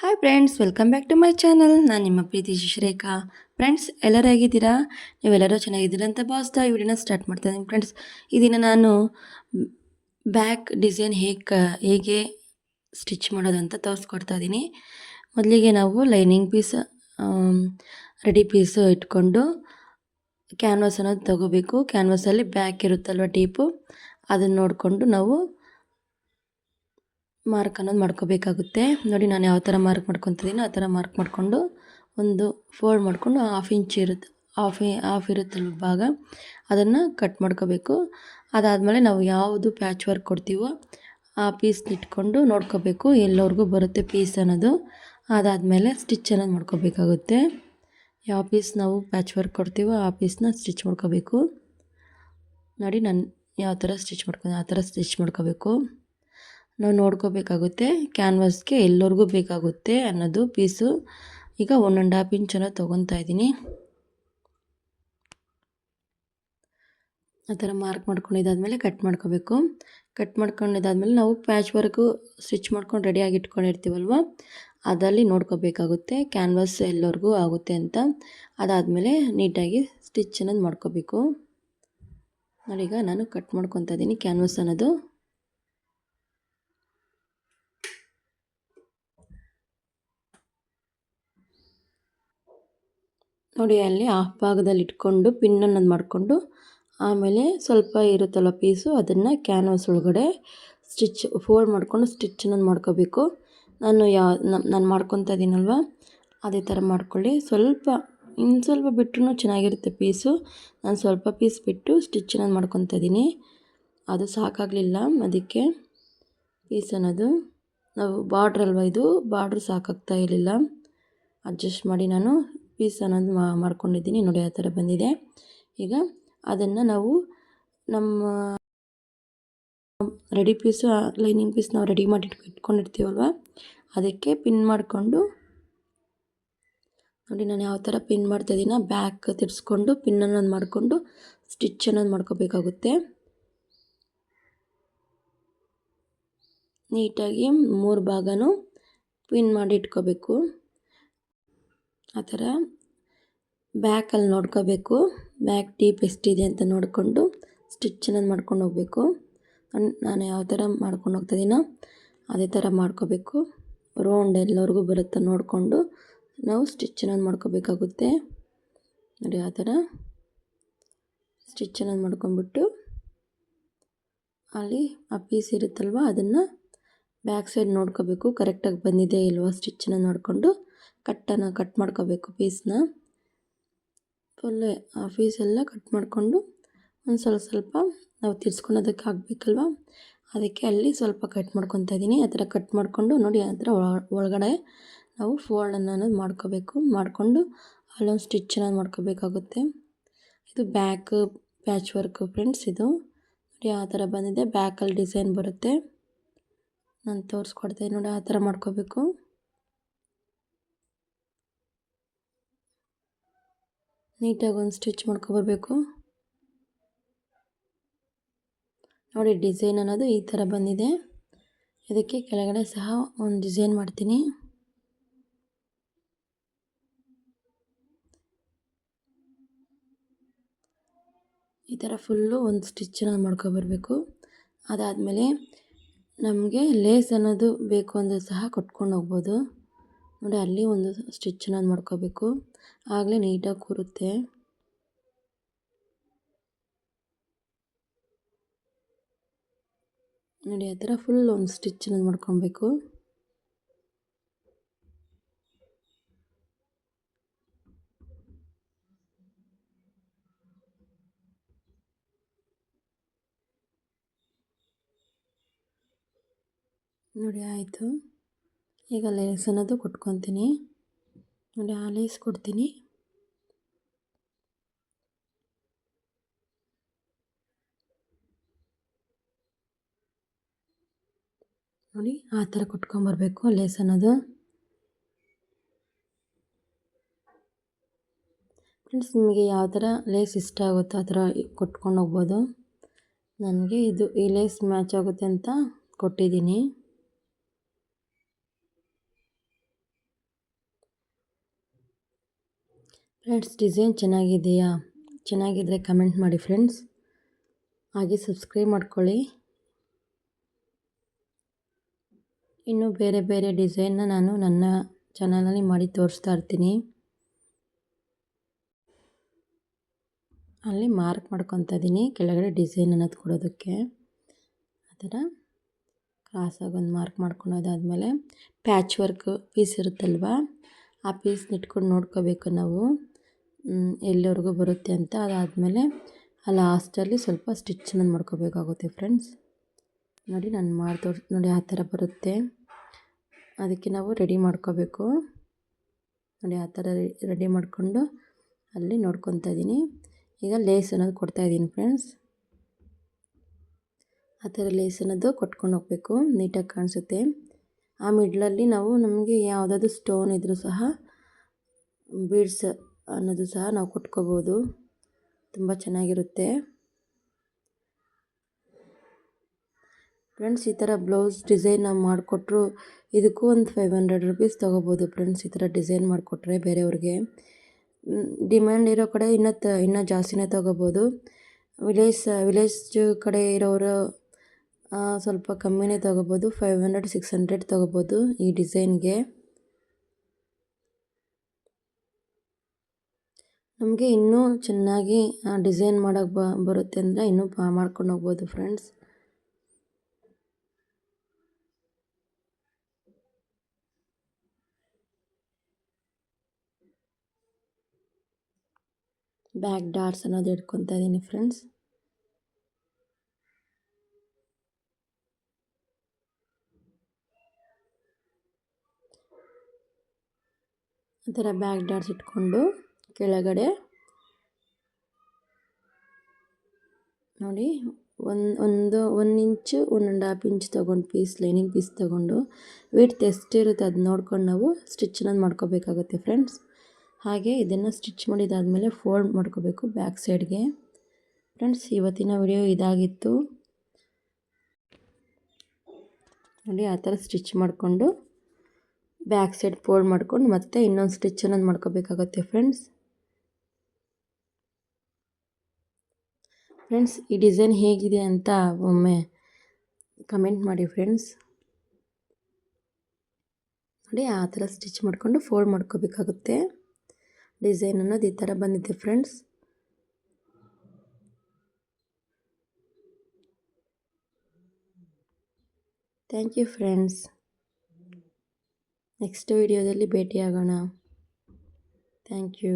Hi friends, welcome back to my channel. ನಾನು ನಿಮ್ಮ ಪ್ರೀತಿ ಶಿಶ್ರೇಖಾ. Friends, ಎಲ್ಲರೂ ಹೇಗಿದ್ದೀರಾ? ನೀವೆಲ್ಲರೂ ಚೆನ್ನಾಗಿದ್ದೀರಾ ಅಂತ ಭಾವಿಸ್ತಾ ಈ ವಿಡಿಯೋನ ಸ್ಟಾರ್ಟ್ ಮಾಡ್ತಾ ಇದ್ದೀನಿ. ಫ್ರೆಂಡ್ಸ್, ಈ ದಿನ ನಾನು ಬ್ಯಾಕ್ ಡಿಸೈನ್ ಹೇಗೆ ಸ್ಟಿಚ್ ಮಾಡೋದಂತ ತೋರಿಸ್ಕೊಡ್ತಾ ಇದ್ದೀನಿ. ಮೊದಲಿಗೆ ನಾವು ಲೈನಿಂಗ್ ಪೀಸ್ ರೆಡಿ ಪೀಸು ಇಟ್ಕೊಂಡು ಕ್ಯಾನ್ವಾಸ್ ಅನ್ನೋದು ತಗೋಬೇಕು. ಕ್ಯಾನ್ವಾಸಲ್ಲಿ ಬ್ಯಾಕ್ ಇರುತ್ತಲ್ವ ಟೀಪು, ಅದನ್ನು ನೋಡಿಕೊಂಡು ನಾವು ಮಾರ್ಕ್ ಅನ್ನೋದು ಮಾಡ್ಕೋಬೇಕಾಗುತ್ತೆ. ನೋಡಿ, ನಾನು ಯಾವ ಥರ ಮಾರ್ಕ್ ಮಾಡ್ಕೊತಿದ್ದೀನೋ ಆ ಥರ ಮಾರ್ಕ್ ಮಾಡಿಕೊಂಡು ಒಂದು ಫೋಲ್ಡ್ ಮಾಡಿಕೊಂಡು ಹಾಫ್ ಇಂಚ್ ಇರುತ್ತೆ, ಹಾಫ್ ಇರುತ್ತಲ್ವ ಭಾಗ, ಅದನ್ನು ಕಟ್ ಮಾಡ್ಕೋಬೇಕು. ಅದಾದಮೇಲೆ ನಾವು ಯಾವುದು ಪ್ಯಾಚ್ ವರ್ಕ್ ಕೊಡ್ತೀವೋ ಆ ಪೀಸ್ನ ಇಟ್ಕೊಂಡು ನೋಡ್ಕೋಬೇಕು ಎಲ್ಲವರೆಗೂ ಬರುತ್ತೆ ಪೀಸ್ ಅನ್ನೋದು. ಅದಾದಮೇಲೆ ಸ್ಟಿಚ್ ಅನ್ನೋದು ಮಾಡ್ಕೋಬೇಕಾಗುತ್ತೆ. ಯಾವ ಪೀಸ್ ನಾವು ಪ್ಯಾಚ್ ವರ್ಕ್ ಕೊಡ್ತೀವೋ ಆ ಪೀಸ್ನ ಸ್ಟಿಚ್ ಮಾಡ್ಕೋಬೇಕು. ನೋಡಿ, ನಾನು ಯಾವ ಥರ ಸ್ಟಿಚ್ ಮಾಡ್ಕೊಂಡು ಆ ಥರ ಸ್ಟಿಚ್ ಮಾಡ್ಕೋಬೇಕು. ನಾವು ನೋಡ್ಕೋಬೇಕಾಗುತ್ತೆ ಕ್ಯಾನ್ವಾಸ್ಗೆ ಎಲ್ಲರಿಗೂ ಬೇಕಾಗುತ್ತೆ ಅನ್ನೋದು ಪೀಸು. ಈಗ 1.5 ಇಂಚನ್ನು ತೊಗೊತಾ ಇದ್ದೀನಿ. ಆ ಥರ ಮಾರ್ಕ್ ಮಾಡ್ಕೊಂಡಿದ್ದಾದಮೇಲೆ ಕಟ್ ಮಾಡ್ಕೋಬೇಕು. ಕಟ್ ಮಾಡ್ಕೊಂಡಿದ್ದಾದಮೇಲೆ ನಾವು ಪ್ಯಾಚ್ ವರ್ಕು ಸ್ಟಿಚ್ ಮಾಡ್ಕೊಂಡು ರೆಡಿಯಾಗಿ ಇಟ್ಕೊಂಡಿರ್ತೀವಲ್ವ, ಅದರಲ್ಲಿ ನೋಡ್ಕೋಬೇಕಾಗುತ್ತೆ ಕ್ಯಾನ್ವಾಸ್ ಎಲ್ಲರಿಗೂ ಆಗುತ್ತೆ ಅಂತ. ಅದಾದಮೇಲೆ ನೀಟಾಗಿ ಸ್ಟಿಚ್ ಅನ್ನೋದು ಮಾಡ್ಕೋಬೇಕು. ನಾನೀಗ ನಾನು ಕಟ್ ಮಾಡ್ಕೊತಾ ಇದ್ದೀನಿ ಕ್ಯಾನ್ವಾಸ್ ಅನ್ನೋದು. ನೋಡಿ, ಅಲ್ಲಿ ಹಾಫ್ ಭಾಗದಲ್ಲಿ ಇಟ್ಕೊಂಡು ಪಿನ್ ಅನ್ನೋದು ಮಾಡಿಕೊಂಡು ಆಮೇಲೆ ಸ್ವಲ್ಪ ಇರುತ್ತಲ್ಲ ಪೀಸು, ಅದನ್ನು ಕ್ಯಾನ್ವಾಸ್ ಒಳಗಡೆ ಫೋಲ್ಡ್ ಮಾಡಿಕೊಂಡು ಸ್ಟಿಚ್ ಅನ್ನೋದು ಮಾಡ್ಕೋಬೇಕು. ನಾನು ಮಾಡ್ಕೊತಾ ಇದ್ದೀನಲ್ವ, ಅದೇ ಥರ ಮಾಡ್ಕೊಳ್ಳಿ. ಇನ್ನು ಸ್ವಲ್ಪ ಬಿಟ್ಟರೂ ಚೆನ್ನಾಗಿರುತ್ತೆ ಪೀಸು. ನಾನು ಸ್ವಲ್ಪ ಪೀಸ್ ಬಿಟ್ಟು ಸ್ಟಿಚ್ ಅನ್ನೋದು ಮಾಡ್ಕೊತಾ ಇದ್ದೀನಿ. ಅದು ಸಾಕಾಗಲಿಲ್ಲ, ಅದಕ್ಕೆ ಪೀಸ್ ಅನ್ನೋದು ನಾವು ಬಾರ್ಡ್ರಲ್ವ, ಇದು ಬಾರ್ಡ್ರ್ ಸಾಕಾಗ್ತಾ ಇರಲಿಲ್ಲ, ಅಡ್ಜಸ್ಟ್ ಮಾಡಿ ನಾನು ಪೀಸ್ ಅನ್ನೋದು ಮಾಡ್ಕೊಂಡಿದ್ದೀನಿ. ನೋಡಿ, ಆ ಥರ ಬಂದಿದೆ. ಈಗ ಅದನ್ನು ನಾವು ನಮ್ಮ ರೆಡಿ ಪೀಸು ಲೈನಿಂಗ್ ಪೀಸ್ ನಾವು ರೆಡಿ ಮಾಡಿ ಇಟ್ಕೊಂಡಿರ್ತೀವಲ್ವ, ಅದಕ್ಕೆ ಪಿನ್ ಮಾಡಿಕೊಂಡು, ನೋಡಿ ನಾನು ಯಾವ ಥರ ಪಿನ್ ಮಾಡ್ತಾಯಿದ್ದೀನ, ಬ್ಯಾಕ್ ತಿರ್ಸ್ಕೊಂಡು ಪಿನ್ ಅನ್ನೋದು ಮಾಡಿಕೊಂಡು ಸ್ಟಿಚ್ ಅನ್ನೋದು ಮಾಡ್ಕೋಬೇಕಾಗುತ್ತೆ. ನೀಟಾಗಿ 3 ಭಾಗನೂ ಪಿನ್ ಮಾಡಿ ಇಟ್ಕೋಬೇಕು. ಆ ಥರ ಬ್ಯಾಕಲ್ಲಿ ನೋಡ್ಕೋಬೇಕು, ಬ್ಯಾಕ್ ಡೀಪ್ ಎಷ್ಟಿದೆ ಅಂತ ನೋಡಿಕೊಂಡು ಸ್ಟಿಚ್ ಅನ್ನೋದು ಮಾಡ್ಕೊಂಡು ಹೋಗಬೇಕು. ನಾನು ಯಾವ ಥರ ಮಾಡ್ಕೊಂಡು ಹೋಗ್ತಾಯಿದ್ದೀನೋ ಅದೇ ಥರ ಮಾಡ್ಕೋಬೇಕು. ರೌಂಡ್ ಎಲ್ಲರಿಗೂ ಬರುತ್ತೆ ನೋಡಿಕೊಂಡು ನಾವು ಸ್ಟಿಚ್ ಅನ್ನೋದು ಮಾಡ್ಕೋಬೇಕಾಗುತ್ತೆ. ನೋಡಿ, ಆ ಥರ ಸ್ಟಿಚ್ ಅನ್ನೋದು ಮಾಡ್ಕೊಂಡ್ಬಿಟ್ಟು ಅಲ್ಲಿ ಆ ಪೀಸ್ ಇರುತ್ತಲ್ವ, ಅದನ್ನು ಬ್ಯಾಕ್ ಸೈಡ್ ನೋಡ್ಕೋಬೇಕು ಕರೆಕ್ಟಾಗಿ ಬಂದಿದೆ ಇಲ್ವ ಸ್ಟಿಚ್ಚನ್ನು ನೋಡಿಕೊಂಡು ಕಟ್ ಮಾಡ್ಕೋಬೇಕು ಪೀಸ್ನ. ಫುಲ್ಲು ಆ ಪೀಸೆಲ್ಲ ಕಟ್ ಮಾಡಿಕೊಂಡು ಒಂದು ಸ್ವಲ್ಪ ನಾವು ತಿರ್ಸ್ಕೊಳೋದಕ್ಕೆ ಆಗಬೇಕಲ್ವ, ಅದಕ್ಕೆ ಅಲ್ಲಿ ಸ್ವಲ್ಪ ಕಟ್ ಮಾಡ್ಕೊತಾ ಇದ್ದೀನಿ. ಆ ಥರ ಕಟ್ ಮಾಡಿಕೊಂಡು ನೋಡಿ, ಆ ಥರ ಒಳಗಡೆ ನಾವು ಫೋಲ್ಡ್ ಅನ್ನೋದು ಮಾಡ್ಕೋಬೇಕು. ಮಾಡಿಕೊಂಡು ಅಲ್ಲೊಂದು ಸ್ಟಿಚ್ ಅನ್ನೋದು ಮಾಡ್ಕೋಬೇಕಾಗುತ್ತೆ. ಇದು ಬ್ಯಾಕ್ ಪ್ಯಾಚ್ ವರ್ಕು ಫ್ರೆಂಡ್ಸ್. ಇದು ನೋಡಿ ಆ ಥರ ಬಂದಿದೆ, ಬ್ಯಾಕಲ್ಲಿ ಡಿಸೈನ್ ಬರುತ್ತೆ. ನಾನು ತೋರಿಸ್ಕೊಡ್ತೀನಿ ನೋಡಿ, ಆ ಥರ ಮಾಡ್ಕೋಬೇಕು. ನೀಟಾಗಿ ಒಂದು ಸ್ಟಿಚ್ ಮಾಡ್ಕೊಬರ್ಬೇಕು. ನೋಡಿ, ಡಿಸೈನ್ ಅನ್ನೋದು ಈ ಥರ ಬಂದಿದೆ. ಇದಕ್ಕೆ ಕೆಳಗಡೆ ಸಹ ಒಂದು ಡಿಸೈನ್ ಮಾಡ್ತೀನಿ. ಈ ಥರ ಫುಲ್ಲು ಒಂದು ಸ್ಟಿಚ್ಚನ್ನು ಮಾಡ್ಕೊಬರ್ಬೇಕು. ಅದಾದಮೇಲೆ ನಮಗೆ ಲೇಸ್ ಅನ್ನೋದು ಬೇಕು ಅಂದರೆ ಸಹ ಕೊಟ್ಕೊಂಡು ಹೋಗ್ಬೋದು. ನೋಡಿ, ಅಲ್ಲಿ ಒಂದು ಸ್ಟಿಚ್ ಅನ್ನೋದು ಮಾಡ್ಕೋಬೇಕು, ಆಗಲೇ ನೀಟಾಗಿ ಕೂರುತ್ತೆ. ನೋಡಿ, ಆ ಥರ ಫುಲ್ ಒಂದು ಸ್ಟಿಚ್ ಅನ್ನೋದು ಮಾಡ್ಕೊಬೇಕು. ನೋಡಿ, ಆಯಿತು. ಈಗ ಲೇಸ್ ಅನ್ನೋದು ಕೊಟ್ಕೊತೀನಿ. ನೋಡಿ, ಆ ಲೇಸ್ ಕೊಡ್ತೀನಿ. ನೋಡಿ, ಆ ಥರ ಕೊಟ್ಕೊಂಬರ್ಬೇಕು ಲೇಸ್ ಅನ್ನೋದು. ಫ್ರೆಂಡ್ಸ್, ನಿಮಗೆ ಯಾವ ಥರ ಲೇಸ್ ಇಷ್ಟ ಆಗುತ್ತೋ ಆ ಥರ ಕೊಟ್ಕೊಂಡು ಹೋಗ್ಬೋದು. ನನಗೆ ಈ ಲೇಸ್ ಮ್ಯಾಚ್ ಆಗುತ್ತೆ ಅಂತ ಕೊಟ್ಟಿದ್ದೀನಿ. ಫ್ರೆಂಡ್ಸ್ ಡಿಸೈನ್ ಚೆನ್ನಾಗಿದೆಯಾ? ಚೆನ್ನಾಗಿದ್ದರೆ ಕಮೆಂಟ್ ಮಾಡಿ ಫ್ರೆಂಡ್ಸ್. ಹಾಗೆ ಸಬ್ಸ್ಕ್ರೈಬ್ ಮಾಡ್ಕೊಳ್ಳಿ. ಇನ್ನೂ ಬೇರೆ ಬೇರೆ ಡಿಸೈನ್ನ ನಾನು ನನ್ನ ಚಾನಲಲ್ಲಿ ಮಾಡಿ ತೋರಿಸ್ತಾ ಇರ್ತೀನಿ. ಅಲ್ಲಿ ಮಾರ್ಕ್ ಮಾಡ್ಕೊತಾ ಇದ್ದೀನಿ ಕೆಳಗಡೆ ಡಿಸೈನ್ ಅನ್ನೋದು ಕೊಡೋದಕ್ಕೆ. ಆ ಥರ ಕ್ರಾಸಾಗಿ ಒಂದು ಮಾರ್ಕ್ ಮಾಡ್ಕೊಳೋದಾದಮೇಲೆ ಪ್ಯಾಚ್ ವರ್ಕ್ ಪೀಸ್ ಇರುತ್ತಲ್ವ, ಆ ಪೀಸ್ನ ಇಟ್ಕೊಂಡು ನೋಡ್ಕೋಬೇಕು ನಾವು ಎಲ್ಲಿವರೆಗೂ ಬರುತ್ತೆ ಅಂತ. ಅದಾದಮೇಲೆ ಆ ಲಾಸ್ಟಲ್ಲಿ ಸ್ವಲ್ಪ ಸ್ಟಿಚ್ಚನ್ನು ಮಾಡ್ಕೋಬೇಕಾಗುತ್ತೆ ಫ್ರೆಂಡ್ಸ್. ನೋಡಿ ನಾನು ನೋಡಿ ಆ ಥರ ಬರುತ್ತೆ. ಅದಕ್ಕೆ ನಾವು ರೆಡಿ ಮಾಡ್ಕೋಬೇಕು. ನೋಡಿ ಆ ಥರ ರೆಡಿ ಮಾಡಿಕೊಂಡು ಅಲ್ಲಿ ನೋಡ್ಕೊತಾ ಇದ್ದೀನಿ. ಈಗ ಲೇಸ್ ಅನ್ನೋದು ಕೊಡ್ತಾಯಿದ್ದೀನಿ ಫ್ರೆಂಡ್ಸ್. ಆ ಥರ ಲೇಸ್ ಅನ್ನೋದು ಕೊಟ್ಕೊಂಡು ಹೋಗಬೇಕು, ನೀಟಾಗಿ ಕಾಣಿಸುತ್ತೆ. ಆ ಮಿಡ್ಲಲ್ಲಿ ನಾವು ನಮಗೆ ಯಾವುದಾದ್ರು ಸ್ಟೋನ್ ಇದ್ದರೂ ಸಹ ಬೀಡ್ಸ್ ಅನ್ನೋದು ಸಹ ನಾವು ಕೊಟ್ಕೋಬೋದು, ತುಂಬ ಚೆನ್ನಾಗಿರುತ್ತೆ ಫ್ರೆಂಡ್ಸ್. ಈ ಥರ ಬ್ಲೌಸ್ ಡಿಸೈನ್ ನಾವು ಮಾಡಿಕೊಟ್ರು ಇದಕ್ಕೂ ಒಂದು 500 ರುಪೀಸ್ ತೊಗೋಬೋದು ಫ್ರೆಂಡ್ಸ್. ಈ ಥರ ಡಿಸೈನ್ ಮಾಡಿಕೊಟ್ರೆ ಬೇರೆಯವ್ರಿಗೆ ಡಿಮ್ಯಾಂಡ್ ಇರೋ ಕಡೆ ಇನ್ನೂ ಜಾಸ್ತಿನೇ ತೊಗೋಬೋದು. ವಿಲೇಜ್ ಕಡೆ ಇರೋರು ಸ್ವಲ್ಪ ಕಮ್ಮಿನೇ ತೊಗೋಬೋದು, 500-600 ತೊಗೋಬೋದು ಈ ಡಿಸೈನ್ಗೆ. ನಮಗೆ ಇನ್ನೂ ಚೆನ್ನಾಗಿ ಡಿಸೈನ್ ಮಾಡೋಕ್ಕೆ ಬರುತ್ತೆ ಅಂದರೆ ಇನ್ನೂ ಮಾಡ್ಕೊಂಡು ಹೋಗ್ಬೋದು ಫ್ರೆಂಡ್ಸ್. ಬ್ಯಾಕ್ ಡಾಟ್ಸ್ ಅನ್ನೋದು ಇಟ್ಕೊತಾ ಇದ್ದೀನಿ ಫ್ರೆಂಡ್ಸ್. ಆ ಥರ ಬ್ಯಾಕ್ ಡಾಟ್ಸ್ ಇಟ್ಕೊಂಡು ಕೆಳಗಡೆ ನೋಡಿ 1 ಇಂಚು 1.5 ಇಂಚ್ ತೊಗೊಂಡು ಲೈನಿಂಗ್ ಪೀಸ್ ತೊಗೊಂಡು ವಿಡ್ತ್ ಎಷ್ಟಿರುತ್ತೆ ಅದು ನೋಡ್ಕೊಂಡು ನಾವು ಸ್ಟಿಚ್ ಅನ್ನೋದು ಮಾಡ್ಕೋಬೇಕಾಗುತ್ತೆ ಫ್ರೆಂಡ್ಸ್. ಹಾಗೆ ಇದನ್ನು ಸ್ಟಿಚ್ ಮಾಡಿದಾದಮೇಲೆ ಫೋಲ್ಡ್ ಮಾಡ್ಕೋಬೇಕು ಬ್ಯಾಕ್ ಸೈಡ್ಗೆ. ಫ್ರೆಂಡ್ಸ್ ಇವತ್ತಿನ ವಿಡಿಯೋ ಇದಾಗಿತ್ತು ನೋಡಿ. ಆ ಥರ ಸ್ಟಿಚ್ ಮಾಡಿಕೊಂಡು ಬ್ಯಾಕ್ ಸೈಡ್ ಫೋಲ್ಡ್ ಮಾಡ್ಕೊಂಡು ಮತ್ತೆ ಇನ್ನೊಂದು ಸ್ಟಿಚ್ ಅನ್ನೋದು ಮಾಡ್ಕೋಬೇಕಾಗುತ್ತೆ ಫ್ರೆಂಡ್ಸ್. ಈ ಡಿಸೈನ್ ಹೇಗಿದೆ ಅಂತ ಒಮ್ಮೆ ಕಮೆಂಟ್ ಮಾಡಿ ಫ್ರೆಂಡ್ಸ್. ನೋಡಿ ಆ ಥರ ಸ್ಟಿಚ್ ಮಾಡಿಕೊಂಡು ಫೋಲ್ಡ್ ಮಾಡ್ಕೋಬೇಕಾಗುತ್ತೆ. ಡಿಸೈನ್ ಅನ್ನೋದು ಈ ಥರ ಬಂದಿದೆ friends. Thank you friends. Next ವಿಡಿಯೋದಲ್ಲಿ ಭೇಟಿಯಾಗೋಣ. Thank you.